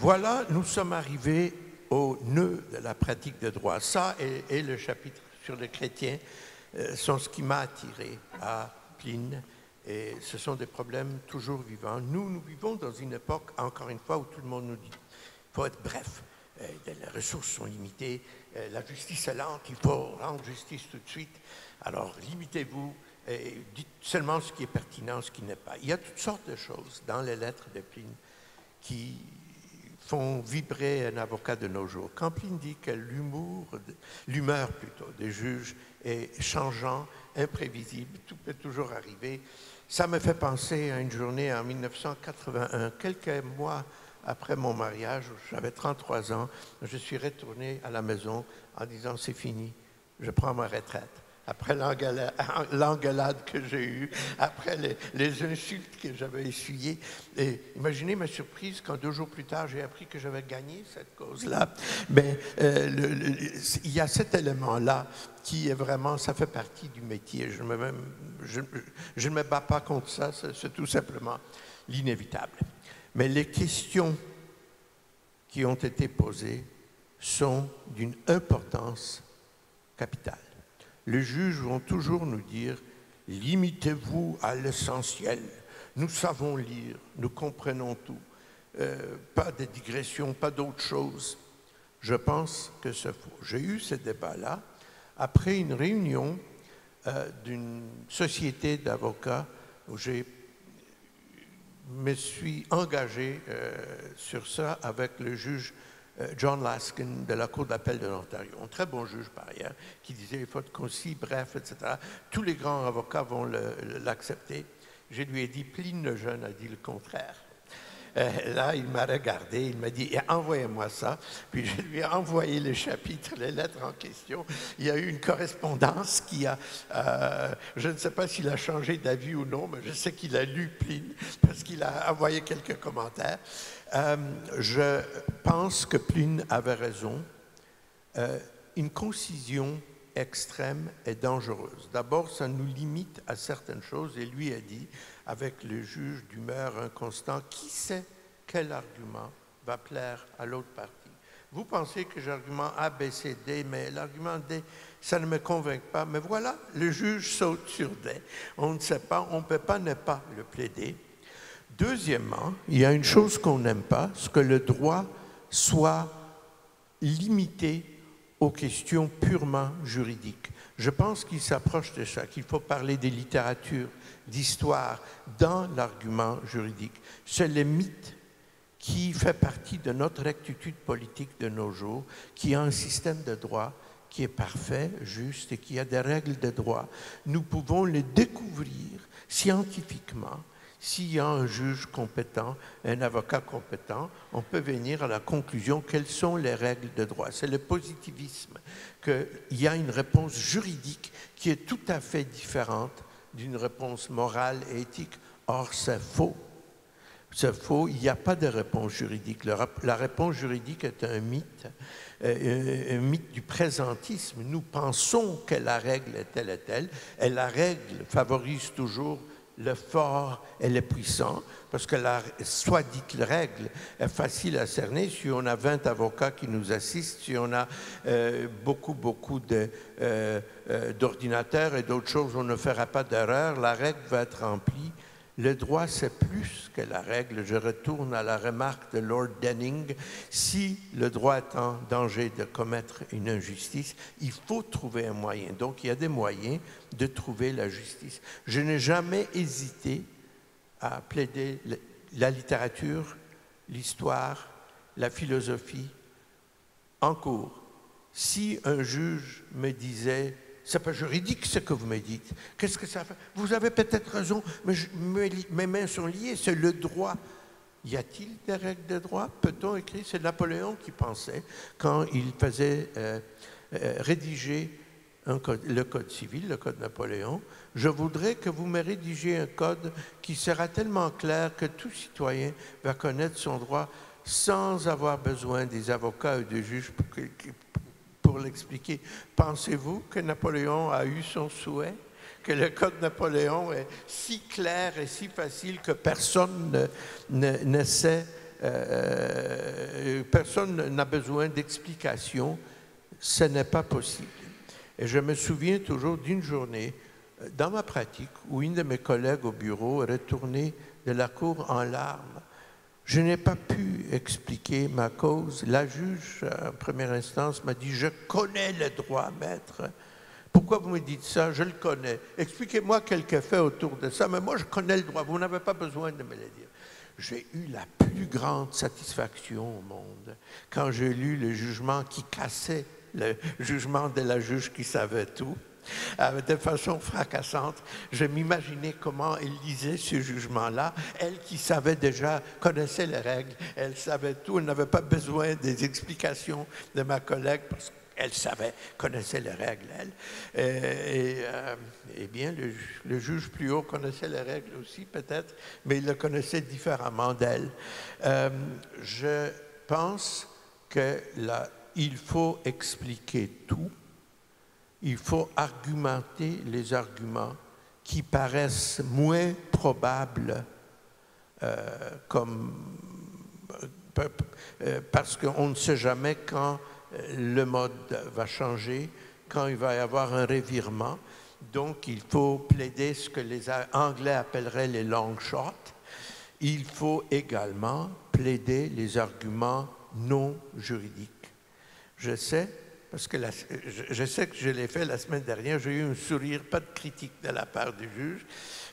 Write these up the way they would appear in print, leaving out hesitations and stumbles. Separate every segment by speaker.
Speaker 1: Voilà, nous sommes arrivés au nœud de la pratique de droit. Ça et le chapitre sur les chrétiens sont ce qui m'a attiré à Pline. Et ce sont des problèmes toujours vivants. Nous vivons dans une époque, encore une fois, où tout le monde nous dit qu'il faut être bref. Les ressources sont limitées, la justice est lente, il faut rendre justice tout de suite. Alors, limitez-vous et dites seulement ce qui est pertinent, ce qui n'est pas. Il y a toutes sortes de choses dans les lettres de Pline qui font vibrer un avocat de nos jours. Quand Pline dit que l'humeur plutôt des juges est changeant, imprévisible, tout peut toujours arriver, ça me fait penser à une journée en 1981, quelques mois après mon mariage, j'avais 33 ans, je suis retourné à la maison en disant « c'est fini, je prends ma retraite ». Après l'engueulade que j'ai eue, après les insultes que j'avais essuyées. Et imaginez ma surprise quand 2 jours plus tard, j'ai appris que j'avais gagné cette cause-là. Mais il y a cet élément-là qui est vraiment, ça fait partie du métier. Je ne me bats pas contre ça, c'est tout simplement l'inévitable. Mais les questions qui ont été posées sont d'une importance capitale. Les juges vont toujours nous dire « limitez-vous à l'essentiel, nous savons lire, nous comprenons tout, pas de digressions, pas d'autres choses ». Je pense que c'est faux. J'ai eu ce débat-là après une réunion d'une société d'avocats où je me suis engagé sur ça avec le juge John Laskin de la Cour d'appel de l'Ontario, un très bon juge par ailleurs, qui disait il faut être concis, bref, etc. Tous les grands avocats vont l'accepter. Je lui ai dit, Pline le Jeune a dit le contraire. Là, il m'a regardé, il m'a dit envoyez-moi ça. Puis je lui ai envoyé les chapitres, les lettres en question. Il y a eu une correspondance qui a, je ne sais pas s'il a changé d'avis ou non, mais je sais qu'il a lu Pline parce qu'il a envoyé quelques commentaires. Je pense que Pline avait raison. Une concision extrême et dangereuse. D'abord, ça nous limite à certaines choses, et lui a dit, avec le juge d'humeur inconstant, qui sait quel argument va plaire à l'autre partie. Vous pensez que j'argumente A, B, C, D, mais l'argument D, ça ne me convainc pas. Mais voilà, le juge saute sur D. On ne sait pas, on ne peut pas ne pas le plaider. Deuxièmement, il y a une chose qu'on n'aime pas, c'est que le droit soit limité aux questions purement juridiques. Je pense qu'il s'approche de ça, qu'il faut parler des littératures, d'histoire, dans l'argument juridique. C'est le mythe qui fait partie de notre rectitude politique de nos jours, qui a un système de droit qui est parfait, juste et qui a des règles de droit. Nous pouvons le découvrir scientifiquement. S'il y a un juge compétent, un avocat compétent, on peut venir à la conclusion quelles sont les règles de droit. C'est le positivisme, qu'il y a une réponse juridique qui est tout à fait différente d'une réponse morale et éthique. Or, c'est faux. C'est faux, il n'y a pas de réponse juridique. La réponse juridique est un mythe du présentisme. Nous pensons que la règle est telle et telle, et la règle favorise toujours le fort et le puissant, parce que la soit-dite règle est facile à cerner. Si on a 20 avocats qui nous assistent, si on a beaucoup d'ordinateurs et d'autres choses, on ne fera pas d'erreur, la règle va être remplie. Le droit, c'est plus que la règle. Je retourne à la remarque de Lord Denning. Si le droit est en danger de commettre une injustice, il faut trouver un moyen. Donc, il y a des moyens de trouver la justice. Je n'ai jamais hésité à plaider la littérature, l'histoire, la philosophie en cours. Si un juge me disait « c'est pas juridique ce que vous me dites. Qu'est-ce que ça fait? Vous avez peut-être raison, mais mes mains sont liées, c'est le droit. » Y a-t-il des règles de droit? Peut-on écrire? C'est Napoléon qui pensait, quand il faisait rédiger le code civil, le code Napoléon, « Je voudrais que vous me rédigiez un code qui sera tellement clair que tout citoyen va connaître son droit sans avoir besoin des avocats ou des juges pour l'expliquer. » Pensez-vous que Napoléon a eu son souhait? Que le code Napoléon est si clair et si facile que personne ne sait, personne n'a besoin d'explication? Ce n'est pas possible. Et je me souviens toujours d'une journée, dans ma pratique, où une de mes collègues au bureau est retournée de la cour en larmes. Je n'ai pas pu expliquer ma cause. La juge, en première instance, m'a dit « Je connais le droit, maître. Pourquoi vous me dites ça? Je le connais. Expliquez-moi quelques faits autour de ça, mais moi, je connais le droit. Vous n'avez pas besoin de me le dire. » J'ai eu la plus grande satisfaction au monde quand j'ai lu le jugement qui cassait le jugement de la juge qui savait tout. De façon fracassante, je m'imaginais comment elle lisait ce jugement-là. Elle qui savait déjà, connaissait les règles, elle savait tout, elle n'avait pas besoin des explications de ma collègue parce qu'elle savait, connaissait les règles, elle. Eh bien, le juge plus haut connaissait les règles aussi, peut-être, mais il le connaissait différemment d'elle. Je pense qu'il faut expliquer tout. Il faut argumenter les arguments qui paraissent moins probables parce qu'on ne sait jamais quand le mode va changer, quand il va y avoir un revirement. Donc, il faut plaider ce que les Anglais appelleraient les long shots. Il faut également plaider les arguments non juridiques. Je sais, parce que je sais que je l'ai fait la semaine dernière, j'ai eu un sourire, pas de critique de la part du juge.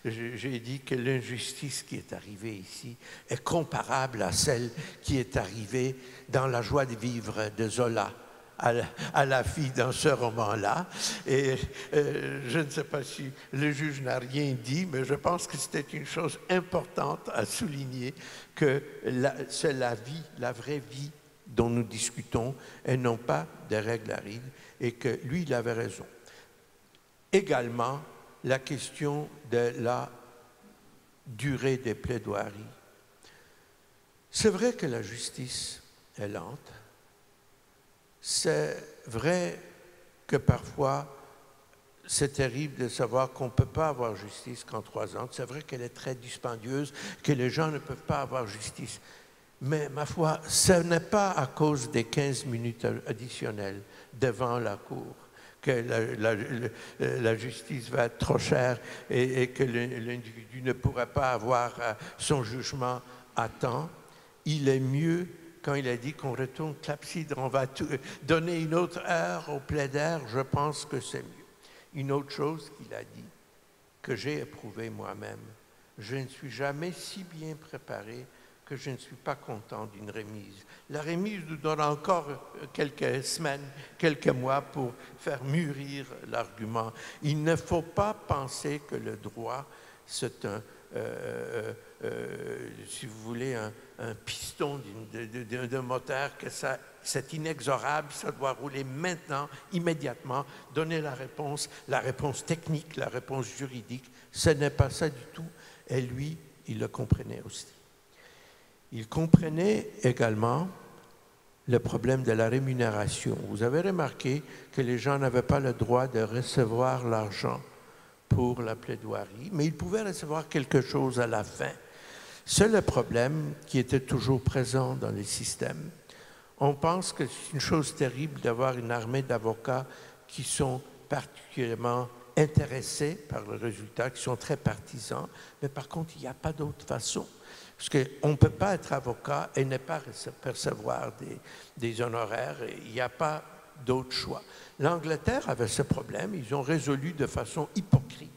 Speaker 1: J'ai dit que l'injustice qui est arrivée ici est comparable à celle qui est arrivée dans La joie de vivre de Zola, à la fille dans ce roman-là. Et je ne sais pas si le juge n'a rien dit, mais je pense que c'était une chose importante à souligner, que c'est la vie, la vraie vie dont nous discutons, et non pas des règles arides, et que lui, il avait raison. Également, la question de la durée des plaidoiries. C'est vrai que la justice est lente. C'est vrai que parfois, c'est terrible de savoir qu'on ne peut pas avoir justice qu'en 3 ans. C'est vrai qu'elle est très dispendieuse, que les gens ne peuvent pas avoir justice. Mais ma foi, ce n'est pas à cause des 15 minutes additionnelles devant la cour que la justice va être trop chère et que l'individu ne pourra pas avoir son jugement à temps. Il est mieux, quand il a dit qu'on retourne clepsydre, on va donner une autre heure au plaidaire, je pense que c'est mieux. Une autre chose qu'il a dit, que j'ai éprouvé moi-même, je ne suis jamais si bien préparé que je ne suis pas content d'une remise. La remise nous donne encore quelques semaines, quelques mois pour faire mûrir l'argument. Il ne faut pas penser que le droit, c'est un, si vous voulez, un piston d'un moteur, que c'est inexorable, ça doit rouler maintenant, immédiatement, donner la réponse technique, la réponse juridique. Ce n'est pas ça du tout. Et lui, il le comprenait aussi. Il comprenait également le problème de la rémunération. Vous avez remarqué que les gens n'avaient pas le droit de recevoir l'argent pour la plaidoirie, mais ils pouvaient recevoir quelque chose à la fin. C'est le problème qui était toujours présent dans les systèmes. On pense que c'est une chose terrible d'avoir une armée d'avocats qui sont particulièrement intéressés par le résultat, qui sont très partisans, mais par contre, il n'y a pas d'autre façon. Parce qu'on ne peut pas être avocat et ne pas percevoir des honoraires. Il n'y a pas d'autre choix. L'Angleterre avait ce problème. Ils ont résolu de façon hypocrite,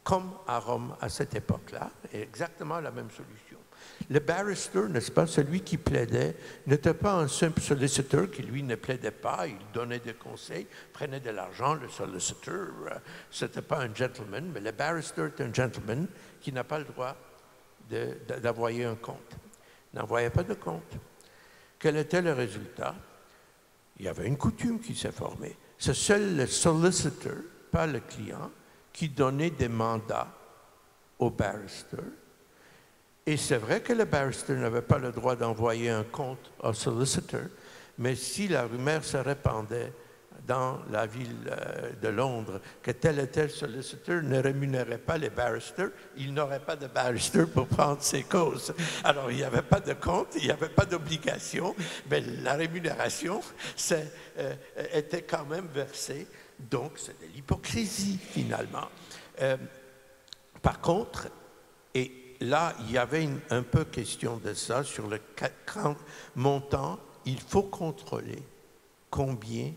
Speaker 1: comme à Rome à cette époque-là, exactement la même solution. Le barrister, n'est-ce pas, celui qui plaidait, n'était pas un simple soliciteur qui, lui, ne plaidait pas, il donnait des conseils, prenait de l'argent. Le soliciteur, ce n'était pas un gentleman, mais le barrister est un gentleman qui n'a pas le droit d'envoyer un compte. Il n'envoyait pas de compte. Quel était le résultat? Il y avait une coutume qui s'est formée. C'est seul le solicitor, pas le client, qui donnait des mandats au barrister. Et c'est vrai que le barrister n'avait pas le droit d'envoyer un compte au solicitor, mais si la rumeur se répandait dans la ville de Londres que tel et tel solliciteur ne rémunérait pas les barristers, il n'aurait pas de barrister pour prendre ses causes. Alors, il n'y avait pas de compte, il n'y avait pas d'obligation, mais la rémunération était quand même versée. Donc, c'est de l'hypocrisie, finalement. Par contre, et là, il y avait un peu question de ça, sur le montant, il faut contrôler combien.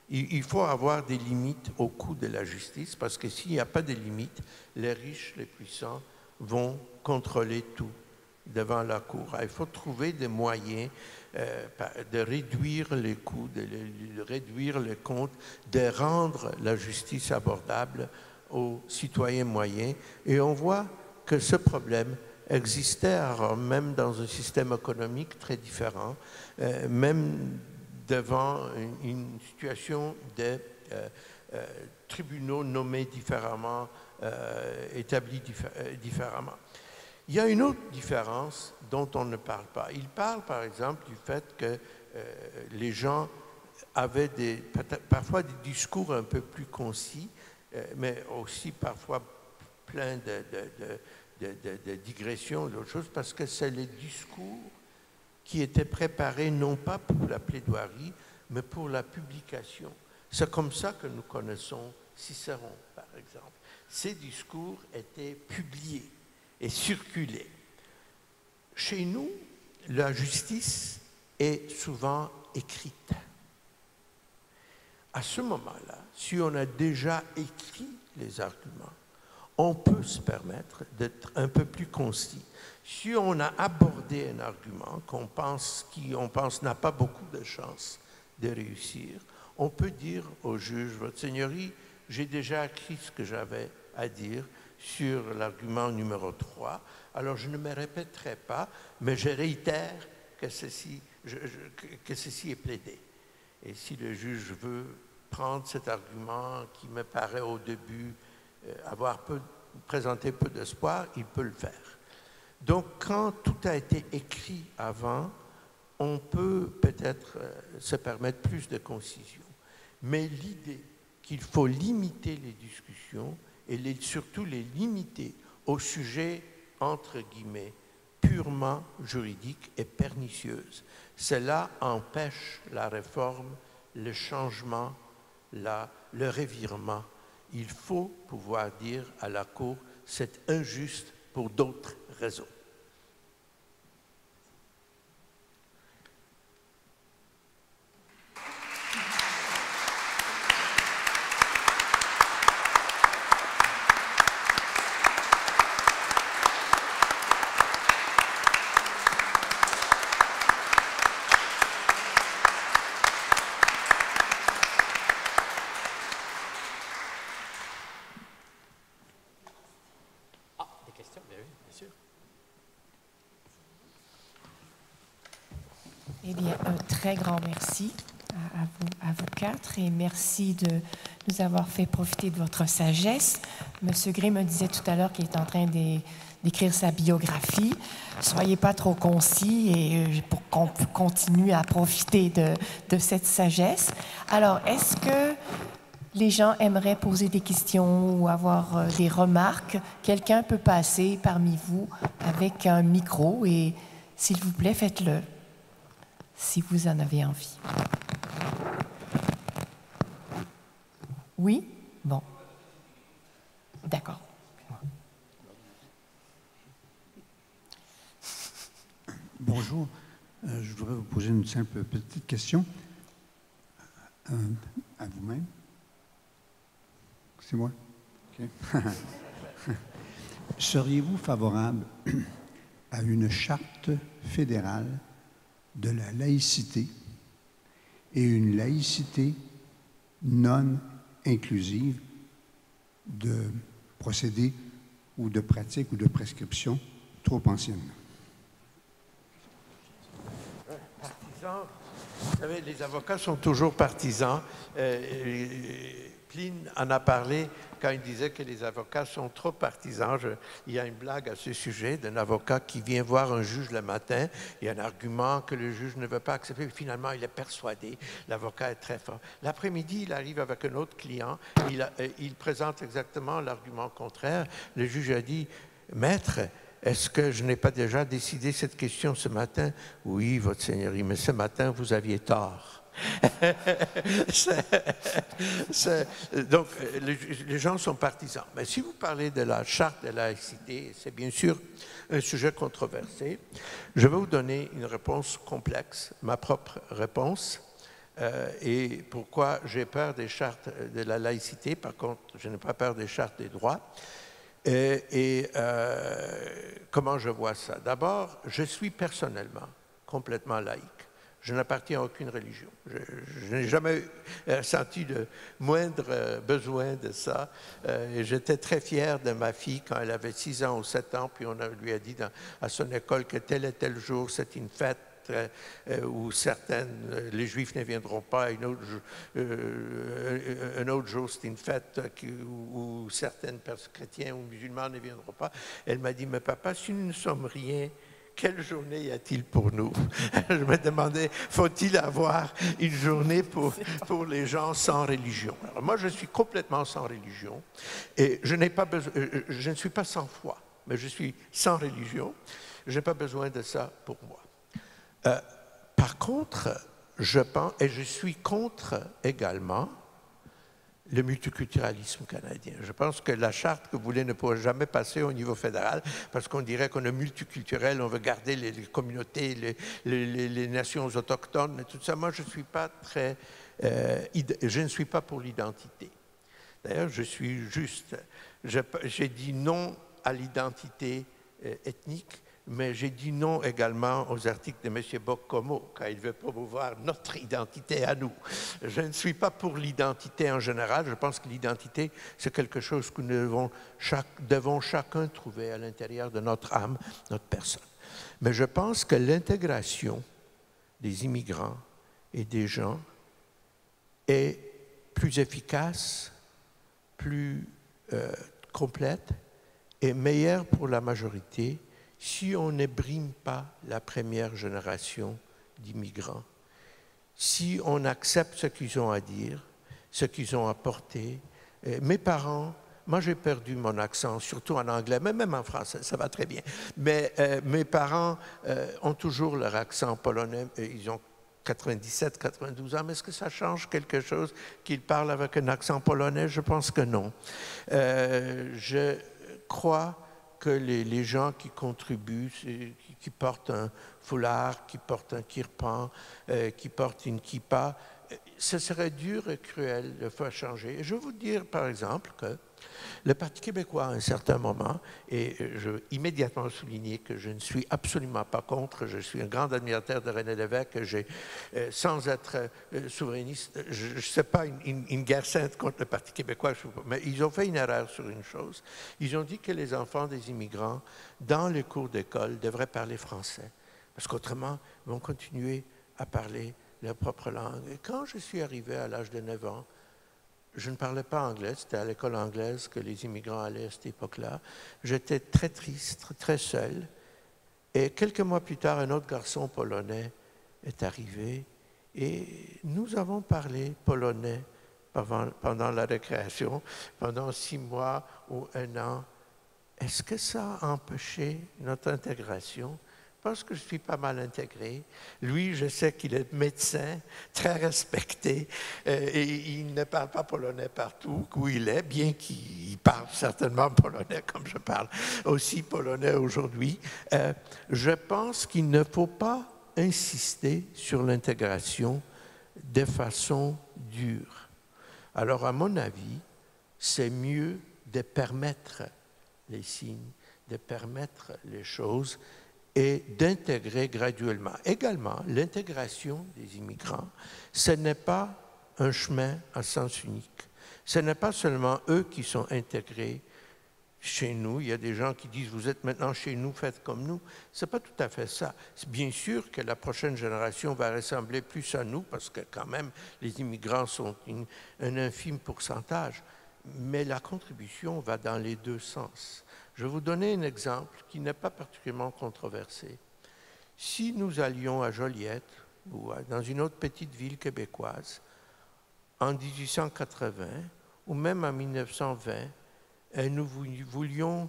Speaker 1: Il faut avoir des limites au coût de la justice, parce que s'il n'y a pas de limites, les riches, les puissants vont contrôler tout devant la cour. Il faut trouver des moyens de réduire les coûts, de réduire les comptes, de rendre la justice abordable aux citoyens moyens. Et on voit que ce problème existait à Rome, même dans un système économique très différent, même devant une situation de tribunaux nommés différemment, établis différemment. Il y a une autre différence dont on ne parle pas. Il parle, par exemple, du fait que les gens avaient parfois des discours un peu plus concis, mais aussi parfois plein de digressions, d'autres choses, parce que c'est les discours qui étaient préparés non pas pour la plaidoirie, mais pour la publication. C'est comme ça que nous connaissons Cicéron, par exemple. Ces discours étaient publiés et circulés. Chez nous, la justice est souvent écrite. À ce moment-là, si on a déjà écrit les arguments, on peut se permettre d'être un peu plus concis. Si on a abordé un argument qu'on pense n'a pas beaucoup de chances de réussir, on peut dire au juge, Votre Seigneurie, j'ai déjà écrit ce que j'avais à dire sur l'argument numéro 3, alors je ne me répéterai pas, mais je réitère que ceci est plaidé. Et si le juge veut prendre cet argument qui me paraît au début avoir présenté peu d'espoir, il peut le faire. Donc, quand tout a été écrit avant, on peut peut-être se permettre plus de concision. Mais l'idée qu'il faut limiter les discussions et surtout les limiter aux sujets, entre guillemets, purement juridiques et pernicieuses. Cela empêche la réforme, le changement, le revirement. Il faut pouvoir dire à la Cour, c'est injuste pour d'autres raisons.
Speaker 2: Eh bien, un très grand merci à vous quatre et merci de nous avoir fait profiter de votre sagesse. Monsieur Gray me disait tout à l'heure qu'il est en train d'écrire sa biographie. Soyez pas trop concis et pour qu'on continue à profiter de cette sagesse. Alors, est-ce que les gens aimeraient poser des questions ou avoir des remarques? Quelqu'un peut passer parmi vous avec un micro et, s'il vous plaît, faites-le, si vous en avez envie. Oui? Bon. D'accord.
Speaker 3: Bonjour. Je voudrais vous poser une simple petite question. À vous-même. C'est moi? OK. Seriez-vous favorable à une charte fédérale de la laïcité et une laïcité non inclusive de procédés ou de pratiques ou de prescriptions trop anciennes?
Speaker 1: Partisans, vous savez, les avocats sont toujours partisans. Pline en a parlé quand il disait que les avocats sont trop partisans. Il y a une blague à ce sujet d'un avocat qui vient voir un juge le matin. Il y a un argument que le juge ne veut pas accepter. Finalement, il est persuadé. L'avocat est très fort. L'après-midi, il arrive avec un autre client. Il présente exactement l'argument contraire. Le juge a dit, « Maître, est-ce que je n'ai pas déjà décidé cette question ce matin? » « Oui, Votre Seigneurie, mais ce matin, vous aviez tort. » Donc, les gens sont partisans. Mais si vous parlez de la charte de la laïcité, c'est bien sûr un sujet controversé. Je vais vous donner une réponse complexe, ma propre réponse. Et pourquoi j'ai peur des chartes de la laïcité, par contre, je n'ai pas peur des chartes des droits. Comment je vois ça? D'abord, je suis personnellement complètement laïque. Je n'appartiens à aucune religion. Je n'ai jamais senti le moindre besoin de ça. Et j'étais très fier de ma fille quand elle avait 6 ans ou 7 ans, puis on lui a dit à son école que tel et tel jour, c'est une fête où les Juifs ne viendront pas, un autre jour, c'est une fête où certaines personnes chrétiens ou musulmans ne viendront pas. Elle m'a dit, mais papa, si nous ne sommes rien, quelle journée y a-t-il pour nous? Je me demandais, faut-il avoir une journée pour les gens sans religion? Alors moi, je suis complètement sans religion et je ne suis pas sans foi, mais je suis sans religion. Je n'ai pas besoin de ça pour moi. Par contre, je pense, et je suis contre également le multiculturalisme canadien. Je pense que la charte que vous voulez ne pourra jamais passer au niveau fédéral parce qu'on dirait qu'on est multiculturel, on veut garder les communautés, les nations autochtones et tout ça. Moi, je ne suis pas pour l'identité. D'ailleurs, je suis juste. J'ai dit non à l'identité ethnique, mais j'ai dit non également aux articles de M. Boccomo, quand il veut promouvoir notre identité à nous. Je ne suis pas pour l'identité en général. Je pense que l'identité, c'est quelque chose que nous devons chacun trouver à l'intérieur de notre âme, notre personne. Mais je pense que l'intégration des immigrants et des gens est plus efficace, plus complète et meilleure pour la majorité si on ne brime pas la première génération d'immigrants, si on accepte ce qu'ils ont à dire, ce qu'ils ont apporté. Mes parents, moi j'ai perdu mon accent, surtout en anglais, mais même en français, ça va très bien. Mais mes parents ont toujours leur accent polonais, ils ont 97, 92 ans, mais est-ce que ça change quelque chose qu'ils parlent avec un accent polonais? Je pense que non. Je crois que les gens qui contribuent, qui portent un foulard, qui portent un kirpan, qui portent une kippa, ce serait dur et cruel de faire changer. Et je vais vous dire, par exemple, que le Parti québécois, à un certain moment, et je veux immédiatement souligner que je ne suis absolument pas contre, je suis un grand admirateur de René Lévesque, sans être souverainiste, je ne sais pas une guerre sainte contre le Parti québécois, mais ils ont fait une erreur sur une chose. Ils ont dit que les enfants des immigrants, dans les cours d'école, devraient parler français, parce qu'autrement, ils vont continuer à parler leur propre langue. Et quand je suis arrivé à l'âge de 9 ans, je ne parlais pas anglais, c'était à l'école anglaise que les immigrants allaient à cette époque-là. J'étais très triste, très seul. Et quelques mois plus tard, un autre garçon polonais est arrivé et nous avons parlé polonais pendant la récréation, pendant 6 mois ou 1 an. Est-ce que ça a empêché notre intégration? Parce que je suis pas mal intégré. Lui, je sais qu'il est médecin, très respecté, et il ne parle pas polonais partout où il est, bien qu'il parle certainement polonais comme je parle aussi polonais aujourd'hui. Je pense qu'il ne faut pas insister sur l'intégration de façon dure. Alors, à mon avis, c'est mieux de permettre les signes, de permettre les choses, et d'intégrer graduellement. Également, l'intégration des immigrants, ce n'est pas un chemin à sens unique. Ce n'est pas seulement eux qui sont intégrés chez nous. Il y a des gens qui disent « vous êtes maintenant chez nous, faites comme nous ». Ce n'est pas tout à fait ça. Bien sûr que la prochaine génération va ressembler plus à nous, parce que quand même, les immigrants sont un infime pourcentage. Mais la contribution va dans les deux sens. Je vais vous donner un exemple qui n'est pas particulièrement controversé. Si nous allions à Joliette ou dans une autre petite ville québécoise en 1880 ou même en 1920 et nous voulions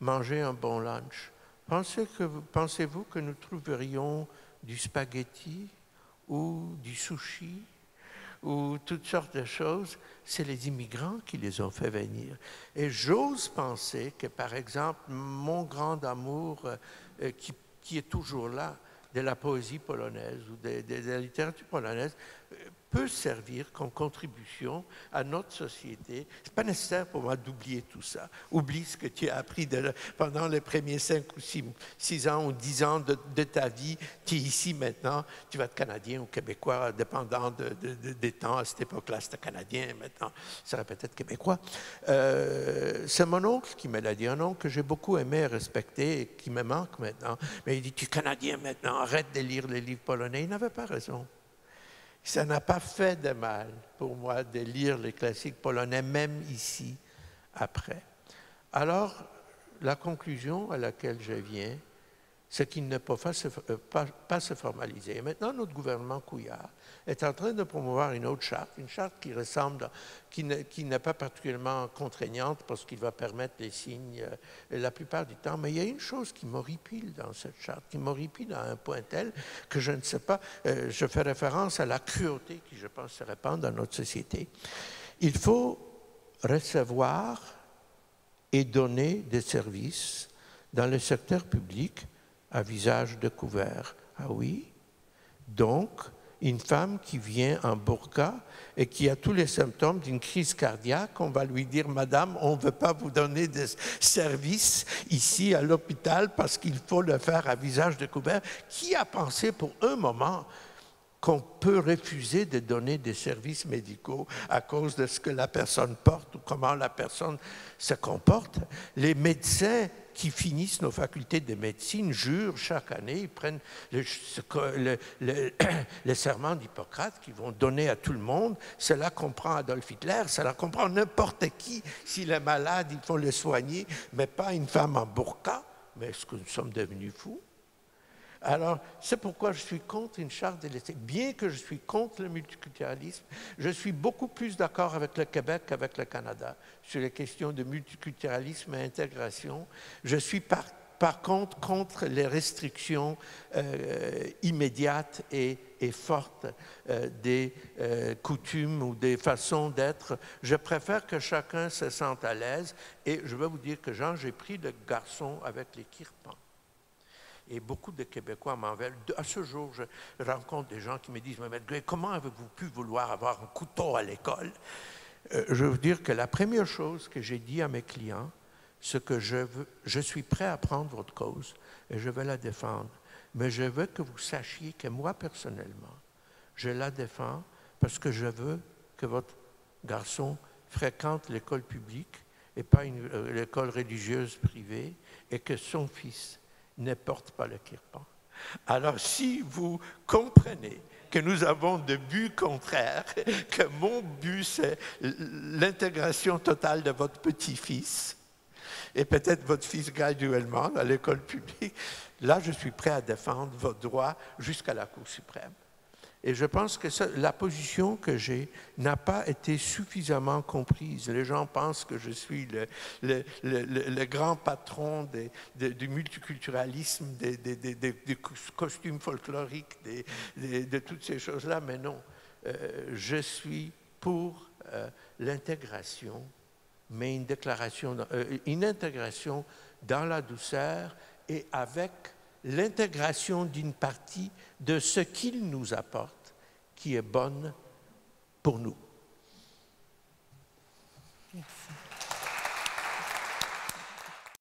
Speaker 1: manger un bon lunch, pensez-vous que nous trouverions du spaghetti ou du sushi ou toutes sortes de choses? C'est les immigrants qui les ont fait venir. Et j'ose penser que, par exemple, mon grand amour qui est toujours là, de la poésie polonaise ou de la littérature polonaise, peut servir comme contribution à notre société. Ce n'est pas nécessaire pour moi d'oublier tout ça. Oublie ce que tu as appris pendant les premiers 5 ou 6 ans ou 10 ans de ta vie. Tu es ici maintenant, tu vas être Canadien ou Québécois, dépendant des temps. À cette époque-là, c'était Canadien, maintenant, ça serait peut-être Québécois. C'est mon oncle qui me l'a dit, un oncle que j'ai beaucoup aimé et respecté et qui me manque maintenant. Mais il dit, tu es Canadien maintenant, arrête de lire les livres polonais. Il n'avait pas raison. Ça n'a pas fait de mal pour moi de lire les classiques polonais, même ici, après. Alors, la conclusion à laquelle je viens, c'est qu'il ne peut pas se formaliser. Et maintenant, notre gouvernement Couillard est en train de promouvoir une autre charte, une charte qui n'est pas particulièrement contraignante parce qu'il va permettre les signes la plupart du temps. Mais il y a une chose qui m'horripile dans cette charte, qui m'horripile à un point tel que je ne sais pas, je fais référence à la cruauté qui, je pense, se répand dans notre société. Il faut recevoir et donner des services dans le secteur public à visage découvert. Ah oui? Donc, une femme qui vient en burqa et qui a tous les symptômes d'une crise cardiaque, on va lui dire « Madame, on ne veut pas vous donner de services ici à l'hôpital parce qu'il faut le faire à visage découvert ». Qui a pensé pour un moment qu'on peut refuser de donner des services médicaux à cause de ce que la personne porte ou comment la personne se comporte? Les médecins qui finissent nos facultés de médecine jurent chaque année, ils prennent le serment d'Hippocrate qu'ils vont donner à tout le monde. Cela comprend Adolf Hitler, cela comprend n'importe qui. S'il est malade, il faut le soigner, mais pas une femme en burqa. Mais est-ce que nous sommes devenus fous? Alors, c'est pourquoi je suis contre une charte de l'État. Bien que je suis contre le multiculturalisme, je suis beaucoup plus d'accord avec le Québec qu'avec le Canada sur les questions de multiculturalisme et intégration. Je suis par contre les restrictions immédiates et fortes des coutumes ou des façons d'être. Je préfère que chacun se sente à l'aise. Et je vais vous dire que, Jean, j'ai pris le garçon avec les kirpans. Et beaucoup de Québécois m'en veulent. À ce jour, je rencontre des gens qui me disent « Mais Greg, comment avez-vous pu vouloir avoir un couteau à l'école ?» Je veux dire que la première chose que j'ai dit à mes clients, c'est que je suis prêt à prendre votre cause et je vais la défendre. Mais je veux que vous sachiez que moi, personnellement, je la défends parce que je veux que votre garçon fréquente l'école publique et pas l'école religieuse privée et que son fils ne porte pas le kirpan. Alors, si vous comprenez que nous avons de buts contraires, que mon but, c'est l'intégration totale de votre petit-fils, et peut-être votre fils graduellement à l'école publique, là, je suis prêt à défendre votre droit jusqu'à la Cour suprême. Et je pense que la position que j'ai n'a pas été suffisamment comprise. Les gens pensent que je suis le grand patron du multiculturalisme, des costumes folkloriques, de toutes ces choses-là, mais non. Je suis pour l'intégration, mais une intégration dans la douceur et avec l'intégration d'une partie de ce qu'il nous apporte, qui est bonne pour nous.
Speaker 2: Merci.